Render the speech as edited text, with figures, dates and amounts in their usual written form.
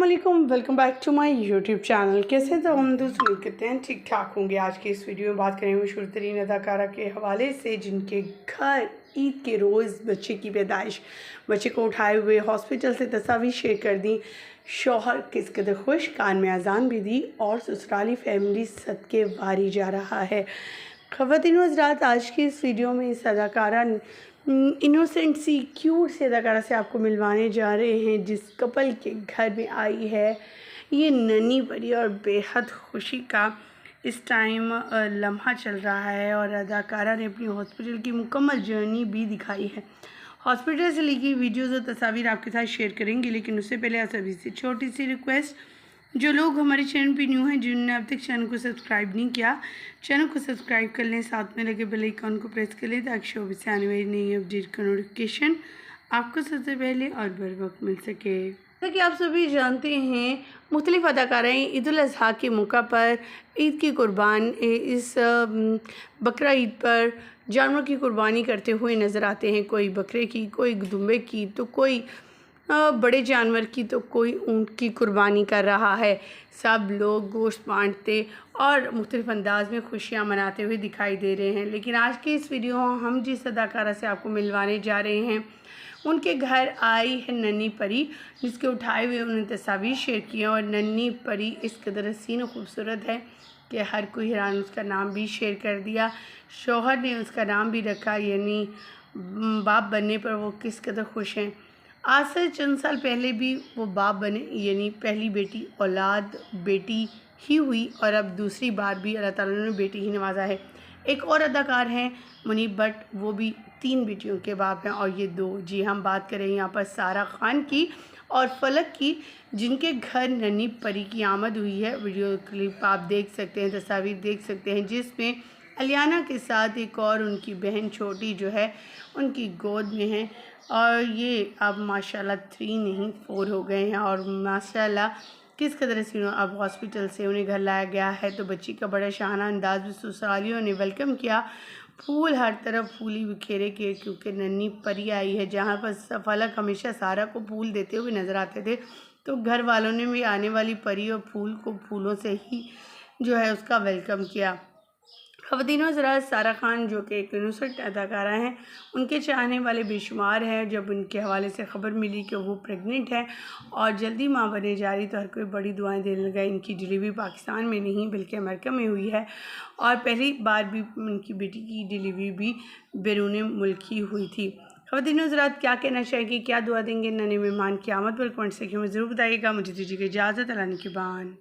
अस्सलामुअलैकुम, welcome back to my YouTube channel. कैसे तो हम दोस्त उम्मीद करते हैं ठीक ठाक होंगे। आज की इस वीडियो में बात करेंगे मशहूर तरीन अदाकारा के हवाले से, जिनके घर ईद के रोज़ बच्चे की पैदाइश, बच्चे को उठाए हुए हॉस्पिटल से तस्वीर शेयर कर दी। शौहर किस कदर खुश, कान में अजान भी दी और ससुराली फैमिली सदके वारी जा रहा है। ख़वातीन व हज़रात, आज की इस वीडियो में इस अदाकारा इनोसेंट सी क्यूट से अदाकारा से आपको मिलवाने जा रहे हैं, जिस कपल के घर में आई है ये नन्ही परी, और बेहद खुशी का इस टाइम लम्हा चल रहा है। और अदाकारा ने अपनी हॉस्पिटल की मुकम्मल जर्नी भी दिखाई है। हॉस्पिटल से ली गई वीडियोज़ और तस्वीर आपके साथ शेयर करेंगे, लेकिन उससे पहले आप सभी से छोटी सी रिक्वेस्ट, जो लोग हमारे चैनल पे न्यू हैं, जिन्होंने अब तक चैनल को सब्सक्राइब नहीं किया, चैनल को सब्सक्राइब कर लें, साथ में लगे बेल आइकन को प्रेस कर लें ताकि शो से आने वाली नई अपडेट का नोटिफिकेशन आपको सबसे पहले और बर वक्त मिल सके। जैसा कि आप सभी जानते हैं, मुख्तलिफ़ अदाकाराएँ ईद उल अज़हा के मौका पर ईद की कुर्बान इस बकरा ईद पर जानवर की कुर्बानी करते हुए नज़र आते हैं। कोई बकरे की, कोई दुम्बे की, तो कोई बड़े जानवर की, तो कोई ऊँट की कुर्बानी कर रहा है। सब लोग गोश्त बांटते और मुख्तलिफ़ अंदाज में खुशियाँ मनाते हुए दिखाई दे रहे हैं। लेकिन आज की इस वीडियो में हम जिस अदाकारा से आपको मिलवाने जा रहे हैं, उनके घर आई है नन्ही परी, जिसके उठाए हुए उन्होंने तस्वीर शेयर की है। और नन्ही परी इस कदर हसीन और ख़ूबसूरत है कि हर कोई हैरान। उसका नाम भी शेयर कर दिया, शौहर ने उसका नाम भी रखा, यानी बाप बनने पर वो किस कदर खुश हैं। आज से चंद साल पहले भी वो बाप बने, यानी पहली बेटी औलाद बेटी ही हुई, और अब दूसरी बार भी अल्लाह ताला ने बेटी ही नवाजा है। एक और अदाकार हैं मुनीब भट्ट, वो भी 3 बेटियों के बाप हैं, और ये 2, जी हम बात करें यहाँ पर सारा खान की और फलक की, जिनके घर नन्ही परी की आमद हुई है। वीडियो क्लिप आप देख सकते हैं, तस्वीर देख सकते हैं, जिसमें अलियाना के साथ एक और उनकी बहन छोटी जो है उनकी गोद में है। और ये अब माशाल्लाह 3 नहीं 4 हो गए हैं, और माशाल्लाह किस कदर से अब हॉस्पिटल से उन्हें घर लाया गया है। तो बच्ची का बड़ा शाहाना अंदाज में ससुरालियों ने वेलकम किया। फूल हर तरफ फूली बिखेरे के, क्योंकि नन्ही परी आई है। जहाँ पर फलक हमेशा सारा को फूल देते हुए नज़र आते थे, तो घर वालों ने भी आने वाली परी और फूल को फूलों से ही जो है उसका वेलकम किया। ख़वातीन ज़रा सारा खान, जो कि एक इनोसेंट अदाकारा हैं, उनके चाहने वाले बेशुमार हैं। जब उनके हवाले से ख़बर मिली कि वो प्रेग्नेंट है और जल्दी माँ बने जा रही, तो हर कोई बड़ी दुआएं देने लगा। इनकी डिलीवरी पाकिस्तान में नहीं बल्कि अमेरिका में हुई है, और पहली बार भी उनकी बेटी की डिलीवरी भी बैरून मुल्क ही हुई थी। ख़वातीन हज़रात, क्या कहना चाहेंगे, क्या दुआ देंगे नन्हे मेहमान की आमद पर? कमेंट सेक्शन में ज़रूर बताइएगा। मुझे दीजिएगा इजाज़त, अल्लाह निगहबान।